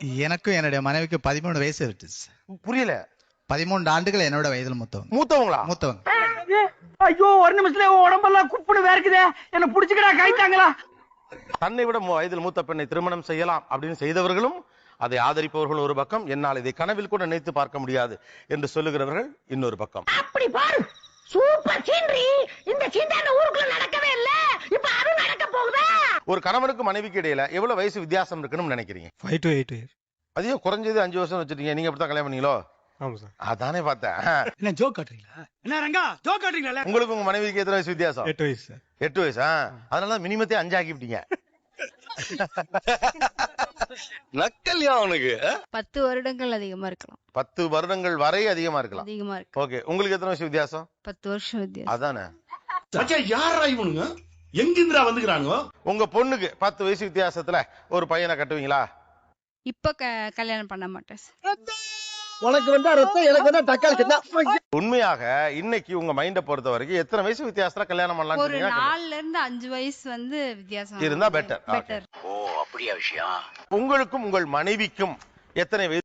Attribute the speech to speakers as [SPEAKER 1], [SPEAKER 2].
[SPEAKER 1] எனக்கும் என்னுடைய மனைவிக்கு 13 வயசு இருக்கு.
[SPEAKER 2] புரியல.
[SPEAKER 1] 13 ஆண்டுகள் என்னோட வயதில் மூத்தவங்க.
[SPEAKER 2] மூத்தவங்களா?
[SPEAKER 3] ஐயோ ஒரு நிமிஷத்துல உடம்பெல்லாம் குப்புன்னு வேர்க்குதே, என்ன புடிச்சுக்கடா கைத்தாங்களா.
[SPEAKER 2] தன்னை விட வயதில் மூத்த பெண்ணை திருமணம் செய்யலாம் அப்படின்னு செய்தவர்களும், அதை ஆதரிப்பவர்கள் ஒரு பக்கம், என்னால் இதை கனவில் கூட நினைத்து பார்க்க முடியாது என்று சொல்லுகிறவர்கள் இன்னொரு பக்கம்.
[SPEAKER 4] அப்படி பாரு, சூப்பர் சீனரி. இந்த சீண்டான ஊருக்குள்ள நடக்கவே இல்ல, இப்ப அது நடக்க போகுதா?
[SPEAKER 2] ஒரு கணவனுக்கு மனைவிக்கு இடையில எவ்வளவு வயசு வித்தியாசம் இருக்குன்னு நினைக்கிறீங்க?
[SPEAKER 5] 5 to 8 years.
[SPEAKER 2] அதையோ குறைஞ்சது 5 வருஷம் வச்சிருக்கீங்க. நீங்க அப்படித்தான் கல்யாணம் பண்ணீங்களோ?
[SPEAKER 5] ஆமா சார்.
[SPEAKER 2] அதானே பார்த்தேன்.
[SPEAKER 3] என்ன ஜோக் காட்டுறீங்களா? என்ன ரங்கா ஜோக் காட்டுறீங்களா?
[SPEAKER 2] உங்களுக்கு உங்க மனைவிக்கு எத்தனை வயசு வித்தியாசம்?
[SPEAKER 5] 8 வயசு சார்.
[SPEAKER 2] 8 வயசா? அதனால மினிமத்தை 5 ஆக்கிவிட்டீங்க.
[SPEAKER 6] நக்கல்யா அவனுக்கு.
[SPEAKER 7] 10 வருடங்கள் அதிகமா இருக்கலாம்.
[SPEAKER 2] 10 வருடங்கள் வரை அதிகமா இருக்கலாம்.
[SPEAKER 7] அதிகமா இருக்கு.
[SPEAKER 2] ஓகே, உங்களுக்கு எத்தனை வயசு வித்தியாசம்?
[SPEAKER 7] 10 வருஷம் வித்தியாசம்.
[SPEAKER 2] அதானே.
[SPEAKER 8] யாரா இவனுங்க? எங்கிருந்துடா வந்துக்கிறானுங்க?
[SPEAKER 2] உங்க பொண்ணுக்கு 10 வயசு வித்தியாசத்துல ஒரு பையனை கட்டுவீங்களா?
[SPEAKER 7] இப்ப கல்யாணம் பண்ண மாட்டேன் சார்.
[SPEAKER 3] உனக்கு வந்தா ரத்தம், எனக்கு வந்தா தக்காளி சட்னி.
[SPEAKER 2] உண்மையாக இன்னைக்கு உங்க மைண்ட பொறுத்த வரைக்கும் எத்தனை வயசு வித்தியாசத்துல கல்யாணம்
[SPEAKER 7] ஒரு
[SPEAKER 2] பண்ணலாம்?
[SPEAKER 7] 4ல இருந்து 5 வயசு வித்தியாசம்
[SPEAKER 2] இருந்தா பெட்டர்.
[SPEAKER 7] பெட்டர்.
[SPEAKER 6] ஓ அப்படியா விஷயம்?
[SPEAKER 2] உங்களுக்கும் உங்கள் மனைவிக்கும் எத்தனை வயசு